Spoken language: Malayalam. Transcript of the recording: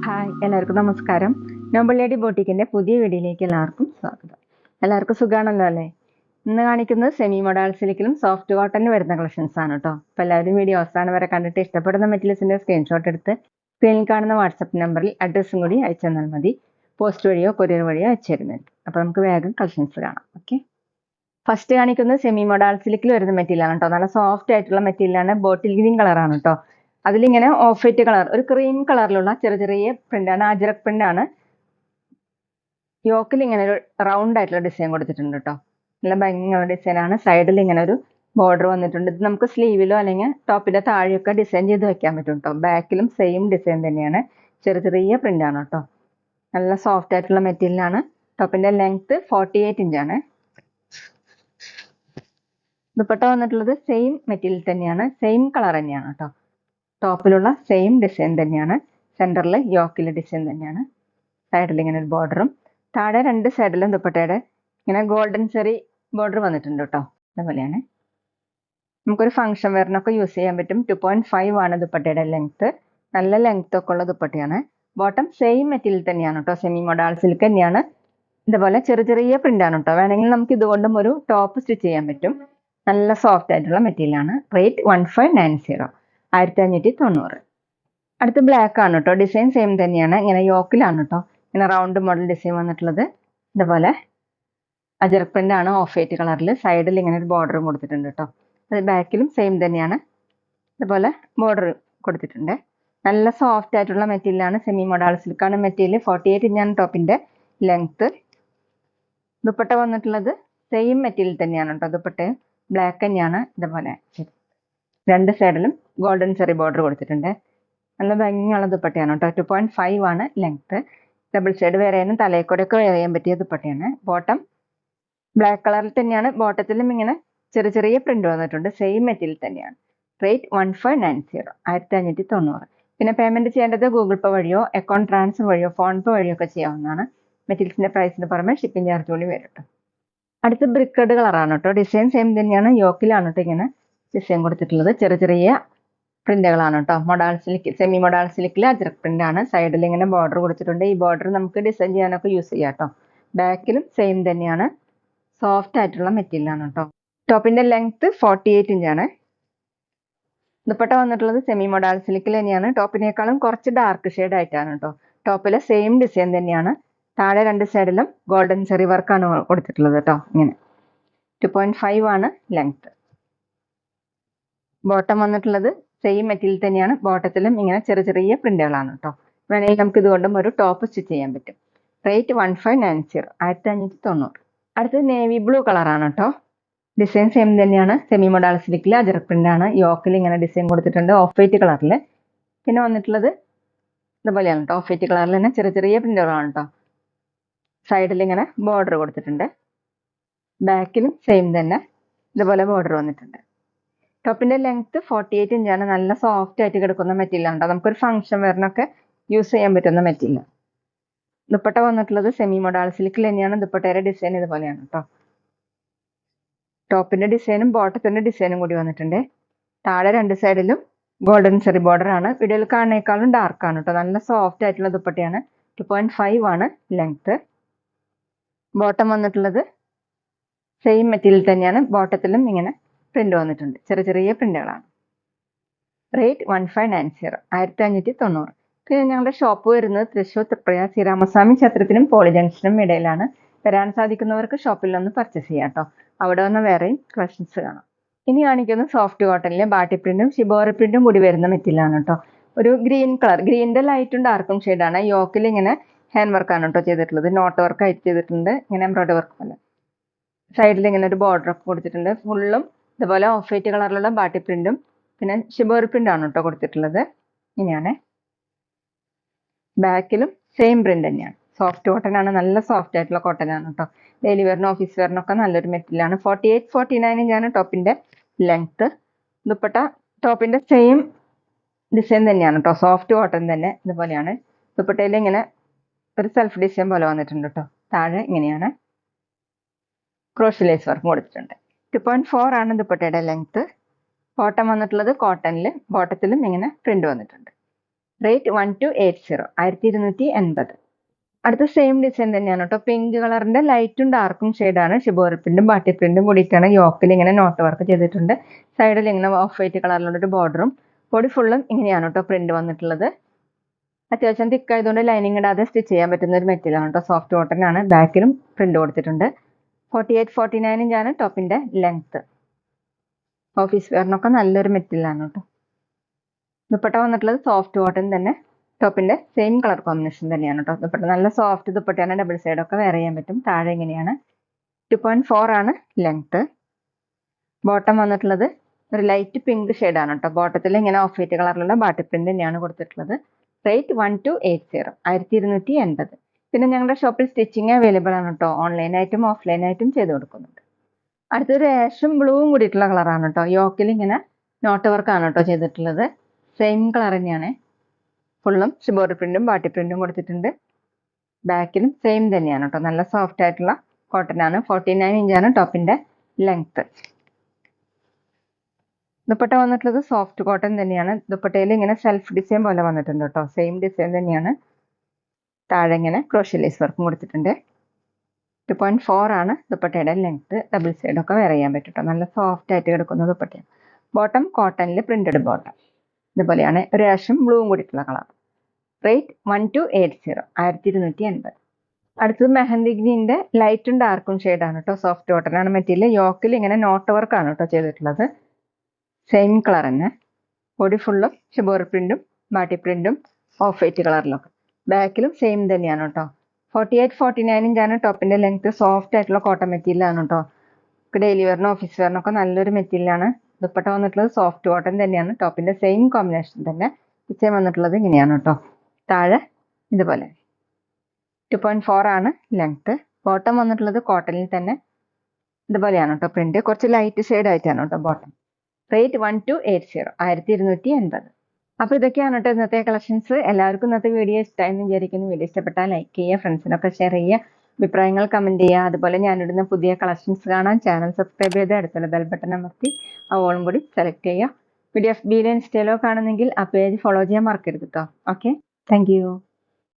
ഹായ്, എല്ലാവർക്കും നമസ്കാരം. നോബൽ ലേഡി ബോട്ടിക്കിന്റെ പുതിയ വീഡിയോയിലേക്ക് എല്ലാവർക്കും സ്വാഗതം. എല്ലാവർക്കും സുഖാണല്ലോ അല്ലേ? ഇന്ന് കാണിക്കുന്നത് സെമി മോഡൽ സിൽക്കിലും സോഫ്റ്റ് കോട്ടണിൽ വരുന്ന കളക്ഷൻസ് ആണ് കേട്ടോ. അപ്പോൾ എല്ലാവരും വീഡിയോ അവസാനം വരെ കണ്ടിട്ട് ഇഷ്ടപ്പെടുന്ന മെറ്റീരിയൽസിന്റെ സ്ക്രീൻഷോട്ട് എടുത്ത് സ്ക്രീനിൽ കാണുന്ന വാട്സപ്പ് നമ്പറിൽ അഡ്രസ്സും കൂടി അയച്ചു തന്നാൽ മതി. പോസ്റ്റ് വഴിയോ കൊറിയർ വഴിയോ അയച്ചു തരുന്നുണ്ട്. അപ്പോൾ നമുക്ക് വേഗം കളക്ഷൻസ് കാണാം. ഓക്കെ, ഫസ്റ്റ് കാണിക്കുന്നത് സെമി മോഡൽ സിൽക്കിൽ വരുന്ന മെറ്റീരിയൽ ആണ് കേട്ടോ. നല്ല സോഫ്റ്റ് ആയിട്ടുള്ള മെറ്റീരിയലാണ്. ബോട്ടിൽ ഗ്രീൻ കളറാണ് കേട്ടോ. അതിലിങ്ങനെ ഓഫ് വൈറ്റ് കളർ, ഒരു ക്രീം കളറിലുള്ള ചെറിയ ചെറിയ പ്രിന്റാണ്, അജ്രക് പ്രിന്റാണ്. യോക്കിൽ ഇങ്ങനെ ഒരു റൗണ്ട് ആയിട്ടുള്ള ഡിസൈൻ കൊടുത്തിട്ടുണ്ട് കേട്ടോ. നല്ല ഭംഗിയുള്ള ഡിസൈനാണ്. സൈഡിൽ ഇങ്ങനെ ഒരു ബോർഡർ വന്നിട്ടുണ്ട്. ഇത് നമുക്ക് സ്ലീവിലോ അല്ലെങ്കിൽ ടോപ്പിന്റെ താഴെയൊക്കെ ഡിസൈൻ ചെയ്ത് വെക്കാൻ പറ്റും കേട്ടോ. ബാക്കിലും സെയിം ഡിസൈൻ തന്നെയാണ്. ചെറിയ ചെറിയ പ്രിന്റാണ് കേട്ടോ. നല്ല സോഫ്റ്റ് ആയിട്ടുള്ള മെറ്റീരിയലാണ്. ടോപ്പിന്റെ ലെങ്ത് 48 ഇഞ്ചാണ്. ദുപ്പട്ട വന്നിട്ടുള്ളത് സെയിം മെറ്റീരിയൽ തന്നെയാണ്, സെയിം കളർ തന്നെയാണ് കേട്ടോ. ടോപ്പിലുള്ള സെയിം ഡിസൈൻ തന്നെയാണ്. സെന്ററിൽ യോക്കിലെ ഡിസൈൻ തന്നെയാണ്. സൈഡിൽ ഇങ്ങനെ ഒരു ബോർഡറും താഴെ രണ്ട് സൈഡിലും ദുപ്പട്ടയുടെ ഇങ്ങനെ ഗോൾഡൻ ചെറി ബോർഡർ വന്നിട്ടുണ്ട് കേട്ടോ. അതുപോലെയാണ്. നമുക്കൊരു ഫംഗ്ഷൻ വെയറിനൊക്കെ യൂസ് ചെയ്യാൻ പറ്റും. 2.5 ആണ് ദുപ്പട്ടയുടെ ലെങ്ത്. നല്ല ലെങ്ത് ഒക്കെ ഉള്ള ദുപ്പട്ടയാണ്. ബോട്ടം സെയിം മെറ്റീരിയൽ തന്നെയാണ് കേട്ടോ. സെമി മോഡൽ സിൽക്ക് തന്നെയാണ്. ഇതുപോലെ ചെറിയ ചെറിയ പ്രിന്റ് ആണ് കേട്ടോ. വേണമെങ്കിൽ നമുക്ക് ഇതുകൊണ്ടും ഒരു ടോപ്പ് സ്റ്റിച്ച് ചെയ്യാൻ പറ്റും. നല്ല സോഫ്റ്റ് ആയിട്ടുള്ള മെറ്റീരിയൽ ആണ്. റേറ്റ് 1590, 1590. അടുത്ത് ബ്ലാക്ക് ആണ് കേട്ടോ. ഡിസൈൻ സെയിം തന്നെയാണ്. ഇങ്ങനെ യോക്കിലാണ് കേട്ടോ. ഇങ്ങനെ റൗണ്ട് മോഡൽ ഡിസൈൻ വന്നിട്ടുള്ളത്. ഇതുപോലെ അജറക് പ്രിന്റ് ആണ്, ഓഫ് വൈറ്റ് കളറിൽ. സൈഡിൽ ഇങ്ങനെ ഒരു ബോർഡറും കൊടുത്തിട്ടുണ്ട് കേട്ടോ. അത് ബാക്കിലും സെയിം തന്നെയാണ്. ഇതുപോലെ ബോർഡർ കൊടുത്തിട്ടുണ്ട്. നല്ല സോഫ്റ്റ് ആയിട്ടുള്ള മെറ്റീരിയലാണ്. Semi model സിൽക്കാണ് material. 48 ഇഞ്ചാണ് ടോപ്പിന്റെ ലെങ്ത്. ദുപ്പട്ട വന്നിട്ടുള്ളത് സെയിം മെറ്റീരിയൽ തന്നെയാണ് കേട്ടോ. ദുപ്പട്ട ബ്ലാക്ക് തന്നെയാണ്. ഇതുപോലെ രണ്ട് സൈഡിലും ഗോൾഡൻ ചെറി ബോർഡർ കൊടുത്തിട്ടുണ്ട്. നല്ല ഭംഗിയുള്ള ദുപ്പട്ടയാണ് കേട്ടോ. 2.5 ആണ് ലെങ്ത്. ഡബിൾ ഷെയ്ഡ് വേറെയും തലയെക്കൂടെയൊക്കെ വെയർ ചെയ്യാൻ പറ്റിയ ദുപ്പട്ടയാണ്. ബോട്ടം ബ്ലാക്ക് കളറിൽ തന്നെയാണ്. ബോട്ടത്തിലും ഇങ്ങനെ ചെറിയ ചെറിയ പ്രിന്റ് വന്നിട്ടുണ്ട്. സെയിം മെറ്റീരിയൽ തന്നെയാണ്. റേറ്റ് 1590, 1590. പിന്നെ പേയ്മെന്റ് ചെയ്യേണ്ടത് ഗൂഗിൾ പേ വഴിയോ അക്കൗണ്ട് ട്രാൻസ്ഫർ വഴിയോ ഫോൺ പേ വഴിയോ ഒക്കെ ചെയ്യാവുന്നതാണ്. മെറ്റീരിയൽസിന്റെ പ്രൈസിന് പുറമെ ഷിപ്പിംഗ് ചാർജ് കൂടി വരും കേട്ടോ. അടുത്ത് ബ്രിക്ക് റെഡ് കളറാണ് കേട്ടോ. ഡിസൈൻ സെയിം തന്നെയാണ്. യോക്കിലാണ് കേട്ടോ ഇങ്ങനെ ഡിസൈൻ കൊടുത്തിട്ടുള്ളത്. ചെറിയ ചെറിയ പ്രിന്റുകളാണ് കേട്ടോ. മോഡൽ സിൽക്ക്, സെമി മോഡൽ സിൽക്കിൽ അജ്രക് പ്രിന്റ് ആണ്. സൈഡിൽ ഇങ്ങനെ ബോർഡർ കൊടുത്തിട്ടുണ്ട്. ഈ ബോർഡർ നമുക്ക് ഡിസൈൻ ചെയ്യാനൊക്കെ യൂസ് ചെയ്യാം കേട്ടോ. ബാക്കിലും സെയിം തന്നെയാണ്. സോഫ്റ്റ് ആയിട്ടുള്ള മെറ്റീരിയൽ ആണ് കേട്ടോ. ടോപ്പിന്റെ ലെങ്ത് 48 ഇഞ്ചാണ്. ദുപ്പട്ട വന്നിട്ടുള്ളത് സെമി മോഡൽ സിൽക്കിൽ തന്നെയാണ്. ടോപ്പിനേക്കാളും കുറച്ച് ഡാർക്ക് ഷെയ്ഡ് ആയിട്ടാണ് കേട്ടോ. ടോപ്പിലെ സെയിം ഡിസൈൻ തന്നെയാണ്. താഴെ രണ്ട് സൈഡിലും ഗോൾഡൻ ചെറി വർക്കാണ് കൊടുത്തിട്ടുള്ളത് കേട്ടോ. ഇങ്ങനെ 2.5 ആണ് ലെങ്ത്. ബോട്ടം വന്നിട്ടുള്ളത് സെയിം മെറ്റീരിയൽ തന്നെയാണ്. ബോട്ടത്തിലും ഇങ്ങനെ ചെറിയ ചെറിയ പ്രിന്റുകളാണ് കേട്ടോ. വേണമെങ്കിൽ നമുക്ക് ഇതുകൊണ്ടും ഒരു ടോപ്പ് സ്റ്റിച്ച് ചെയ്യാൻ പറ്റും. റേറ്റ് 1590, 1590. അടുത്തത് നേവി ബ്ലൂ കളറാണ് കേട്ടോ. ഡിസൈൻ സെയിം തന്നെയാണ്. സെമി മോഡൽ സിൽക്കിൽ അജറക് പ്രിന്റ് ആണ്. യോക്കിൽ ഇങ്ങനെ ഡിസൈൻ കൊടുത്തിട്ടുണ്ട് ഓഫ് വൈറ്റ് കളറിൽ. പിന്നെ വന്നിട്ടുള്ളത് ഇതുപോലെയാണ് കേട്ടോ. ഓഫ് വൈറ്റ് കളറിൽ തന്നെ ചെറിയ ചെറിയ പ്രിന്റുകളാണ് കേട്ടോ. സൈഡിൽ ഇങ്ങനെ ബോർഡർ കൊടുത്തിട്ടുണ്ട്. ബാക്കിലും സെയിം തന്നെ ഇതുപോലെ ബോർഡർ വന്നിട്ടുണ്ട്. ടോപ്പിന്റെ ലെങ്ത് 48 ഇഞ്ചാണ്. നല്ല സോഫ്റ്റ് ആയിട്ട് കിടക്കുന്ന മെറ്റീരിയൽ ആണ്. നമുക്കൊരു ഫംഗ്ഷൻ വെയറിനൊക്കെ യൂസ് ചെയ്യാൻ പറ്റുന്ന മെറ്റീരിയൽ. ദുപ്പട്ട വന്നിട്ടുള്ളത് സെമി മോഡൽ സിൽക്കിൽ തന്നെയാണ്. ദുപ്പട്ടയുടെ ഡിസൈൻ ഇതുപോലെയാണ് കേട്ടോ. ടോപ്പിന്റെ ഡിസൈനും ബോട്ടത്തിന്റെ ഡിസൈനും കൂടി വന്നിട്ടുണ്ട്. താഴെ രണ്ട് സൈഡിലും ഗോൾഡൻ ചെറി ബോർഡർ ആണ്. വീഡിയോയിൽ കാണുന്നേക്കാളും ഡാർക്ക് ആണ് കേട്ടോ. നല്ല സോഫ്റ്റ് ആയിട്ടുള്ള ദുപ്പട്ടയാണ്. 2.5 ആണ് ലെങ്ത്. ബോട്ടം വന്നിട്ടുള്ളത് സെയിം മെറ്റീരിയൽ തന്നെയാണ്. ബോട്ടത്തിലും ഇങ്ങനെ പ്രിന്റ് വന്നിട്ടുണ്ട്. ചെറിയ ചെറിയ പ്രിന്റുകളാണ്. റേറ്റ് 1590, 1590. പിന്നെ ഞങ്ങളുടെ ഷോപ്പ് വരുന്നത് തൃശ്ശൂർ തൃപ്രയ ശ്രീരാമസ്വാമി ക്ഷേത്രത്തിനും പോളി ജംഗ്ഷനും ഇടയിലാണ്. വരാൻ സാധിക്കുന്നവർക്ക് ഷോപ്പിൽ ഒന്ന് പർച്ചേസ് ചെയ്യാം കേട്ടോ. അവിടെ വന്ന് വേറെയും കളക്ഷൻസ് കാണാം. ഇനി കാണിക്കുന്നത് സോഫ്റ്റ് കോട്ടണിലെ ബാട്ടി പ്രിന്റും ഷിബോറി പ്രിന്റും കൂടി വരുന്ന മെറ്റീരിയലാണ് കേട്ടോ. ഒരു ഗ്രീൻ കളർ, ഗ്രീനിന്റെ ലൈറ്റും ഡാർക്കും ഷെയ്ഡാണ്. യോക്കിൽ ഇങ്ങനെ ഹാൻഡ് വർക്കാണ് കേട്ടോ ചെയ്തിട്ടുള്ളത്. നോട്ട് വർക്ക് ആയിട്ട് ചെയ്തിട്ടുണ്ട്. ഇങ്ങനെ എംബ്രോയിഡറി വർക്ക് പോലെ. സൈഡിൽ ഇങ്ങനെ ഒരു ബോർഡർ ഒക്കെ കൊടുത്തിട്ടുണ്ട്. ഫുള്ളും ഇതുപോലെ ഓഫ് വൈറ്റ് കളറിലുള്ള ബാട്ടി പ്രിന്റും പിന്നെ ഷിബോറി പ്രിന്റ് ആണ് കേട്ടോ കൊടുത്തിട്ടുള്ളത്. ഇങ്ങനെയാണ്. ബാക്കിലും സെയിം പ്രിന്റ് തന്നെയാണ്. സോഫ്റ്റ് കോട്ടൺ ആണ്. നല്ല സോഫ്റ്റ് ആയിട്ടുള്ള കോട്ടൺ ആണ് കേട്ടോ. ഡെയിലി വെയറിനും ഓഫീസ് വെയറിനൊക്കെ നല്ലൊരു മെറ്റീരിയൽ ആണ്. 48, 49 ഇഞ്ചാണ് ടോപ്പിന്റെ ലെങ്ത്. ദുപ്പട്ട ടോപ്പിന്റെ സെയിം ഡിസൈൻ തന്നെയാണ് കേട്ടോ. സോഫ്റ്റ് കോട്ടൺ തന്നെ ഇതുപോലെയാണ്. ദുപ്പട്ടയിൽ ഇങ്ങനെ ഒരു സെൽഫ് ഡിസൈൻ പോലെ വന്നിട്ടുണ്ട് കേട്ടോ. താഴെ ഇങ്ങനെയാണ് ക്രോഷ്യ ലേസ് വർക്ക് കൊടുത്തിട്ടുണ്ട്. 2.4 ആണ് ദുപ്പട്ടയുടെ ലെങ്ത്. ബോട്ടം വന്നിട്ടുള്ളത് കോട്ടണിൽ, ബോട്ടത്തിലും ഇങ്ങനെ പ്രിന്റ് വന്നിട്ടുണ്ട്. റേറ്റ് 1280, 1280. അടുത്ത സെയിം ഡിസൈൻ തന്നെയാണ് കേട്ടോ. പിങ്ക് കളറിന്റെ ലൈറ്റും ഡാർക്കും ഷെയ്ഡാണ്. ഷിബോറി പ്രിന്റും ബാട്ടി പ്രിന്റും കൂടിയിട്ടാണ്. യോക്കിൽ ഇങ്ങനെ നോട്ട് വർക്ക് ചെയ്തിട്ടുണ്ട്. സൈഡിൽ ഇങ്ങനെ ഓഫ് വൈറ്റ് കളറിലുള്ള ഒരു ബോർഡറും. ബോഡി ഫുള്ളും ഇങ്ങനെയാണ് കേട്ടോ പ്രിന്റ് വന്നിട്ടുള്ളത്. അത്യാവശ്യം തിക്കായതുകൊണ്ട് ലൈനിങ് ഇടാതെ സ്റ്റിച്ച് ചെയ്യാൻ പറ്റുന്ന ഒരു മെറ്റീരിയലാണ് കേട്ടോ. സോഫ്റ്റ് കോട്ടൺ ആണ്. ബാക്കിലും പ്രിന്റ് കൊടുത്തിട്ടുണ്ട്. 48-49 ഇഞ്ചാണ് ടോപ്പിന്റെ ലെങ്ത്. ഓഫീസ് വെയറിനൊക്കെ നല്ലൊരു മെറ്റീരിയലാണ് കേട്ടോ. ദുപ്പട്ട വന്നിട്ടുള്ളത് സോഫ്റ്റ് കോട്ടൺ തന്നെ. ടോപ്പിന്റെ സെയിം കളർ കോമ്പിനേഷൻ തന്നെയാണ് കേട്ടോ. ദുപ്പട്ട നല്ല സോഫ്റ്റ് ദുപ്പട്ടയാണ്. ഡബിൾ സൈഡൊക്കെ വെയർ ചെയ്യാൻ പറ്റും. താഴെ ഇങ്ങനെയാണ്. 2.4 ആണ് ലെങ്ത്. ബോട്ടം വന്നിട്ടുള്ളത് ഒരു ലൈറ്റ് പിങ്ക് ഷെയ്ഡാണ് കേട്ടോ. ബോട്ടത്തിൽ ഇങ്ങനെ ഓഫ് വൈറ്റ് കളറിലുള്ള ബാട്ടി പ്രിന്റ് തന്നെയാണ് കൊടുത്തിട്ടുള്ളത്. റേറ്റ് 1280, 1280. പിന്നെ ഞങ്ങളുടെ ഷോപ്പിൽ സ്റ്റിച്ചിങ് അവൈലബിൾ ആണ് കേട്ടോ. ഓൺലൈനായിട്ടും ഓഫ്ലൈനായിട്ടും ചെയ്ത് കൊടുക്കുന്നുണ്ട്. അടുത്തൊരു ആഷും ബ്ലൂവും കൂടിയിട്ടുള്ള കളറാണ് കേട്ടോ. യോക്കിൽ ഇങ്ങനെ നോട്ട് വർക്കാണ് കേട്ടോ ചെയ്തിട്ടുള്ളത്. സെയിം കളർ തന്നെയാണ്. ഫുള്ളും ഷിബോറി പ്രിന്റും ബാട്ടി പ്രിന്റും കൊടുത്തിട്ടുണ്ട്. ബാക്കിലും സെയിം തന്നെയാണ് കേട്ടോ. നല്ല സോഫ്റ്റ് ആയിട്ടുള്ള കോട്ടൺ ആണ്. 49 ഇഞ്ചാണ് ടോപ്പിന്റെ ലെങ്ത്. ദുപ്പട്ട വന്നിട്ടുള്ളത് സോഫ്റ്റ് കോട്ടൺ തന്നെയാണ്. ദുപ്പട്ടയിൽ ഇങ്ങനെ സെൽഫ് ഡിസൈൻ പോലെ വന്നിട്ടുണ്ട് കേട്ടോ. സെയിം ഡിസൈൻ തന്നെയാണ്. താഴെ ഇങ്ങനെ ക്രോഷ്യ ലേസ് വർക്കും കൊടുത്തിട്ടുണ്ട്. 2.4 ആണ് ദുപ്പട്ടയുടെ ലെങ്ത്. ഡബിൾ സൈഡൊക്കെ വെയർ ചെയ്യാൻ പറ്റും കേട്ടോ. നല്ല സോഫ്റ്റ് ആയിട്ട് കിടക്കുന്ന ദുപ്പട്ടയാണ്. ബോട്ടം കോട്ടണിൽ പ്രിന്റഡ് ബോട്ടം. ഇതുപോലെയാണ്. ഒരു ആഷും ബ്ലൂവും കൂടിയിട്ടുള്ള കളർ. റേറ്റ് 1280, 1280. അടുത്തത് മെഹന്തി ഗ്രീനിന്റെ ലൈറ്റും ഡാർക്കും ഷെയ്ഡാണ് കേട്ടോ. സോഫ്റ്റ് കോട്ടൺ ആണ് മെറ്റീരിയൽ. യോക്കിൽ ഇങ്ങനെ നോട്ട് വർക്കാണ് കേട്ടോ ചെയ്തിട്ടുള്ളത്. സെയിം കളർ തന്നെ. ബോഡി ഫുള്ളും ഷിബോറി പ്രിന്റും ബാട്ടി പ്രിന്റും ഓഫ് വൈറ്റ് കളറിലൊക്കെ. ബാക്കിലും സെയിം തന്നെയാണ് കേട്ടോ. 48-49 ഇഞ്ചാണ് ടോപ്പിന്റെ ലെങ്ത്. സോഫ്റ്റ് ആയിട്ടുള്ള കോട്ടൺ മെറ്റീരിയലാണ് കേട്ടോ. ഡെയിലി വെയറിനും ഓഫീസ് വെയറിനൊക്കെ നല്ലൊരു മെറ്റീരിയലാണ്. ദുപ്പട്ട വന്നിട്ടുള്ളത് സോഫ്റ്റ് കോട്ടൺ തന്നെയാണ്. ടോപ്പിന്റെ സെയിം കോമ്പിനേഷൻ തന്നെ. ഡിസൈൻ വന്നിട്ടുള്ളത് ഇങ്ങനെയാണ് കേട്ടോ. താഴെ ഇതുപോലെ 2.4 ആണ് ലെങ്ത്. ബോട്ടം വന്നിട്ടുള്ളത് കോട്ടണിൽ തന്നെ. ഇതുപോലെയാണ് കേട്ടോ പ്രിന്റ്. കുറച്ച് ലൈറ്റ് ഷെയ്ഡ് ആയിട്ടാണ് കേട്ടോ ബോട്ടം. റേറ്റ് 1280, 1280. അപ്പോൾ ഇതൊക്കെയാണ് കേട്ടോ ഇന്നത്തെ കളക്ഷൻസ്. എല്ലാവർക്കും ഇന്നത്തെ വീഡിയോ ഇഷ്ടമായെന്ന് വിചാരിക്കുന്നു. വീഡിയോ ഇഷ്ടപ്പെട്ടാൽ ലൈക്ക് ചെയ്യുക, ഫ്രണ്ട്സിനൊക്കെ ഷെയർ ചെയ്യുക, അഭിപ്രായങ്ങൾ കമന്റ് ചെയ്യുക. അതുപോലെ ഞാനിടുന്ന പുതിയ കളക്ഷൻസ് കാണാൻ ചാനൽ സബ്സ്ക്രൈബ് ചെയ്ത് അടുത്തുള്ള ബെൽ ബട്ടൺ അമർത്തി ആ ഓളും കൂടി സെലക്ട് ചെയ്യുക. വീഡിയോ FB-ലോ ഇൻസ്റ്റയിലോ കാണുന്നെങ്കിൽ ആ പേജ് ഫോളോ ചെയ്യാൻ മറക്കരുത് കേട്ടോ. Okay, thank you.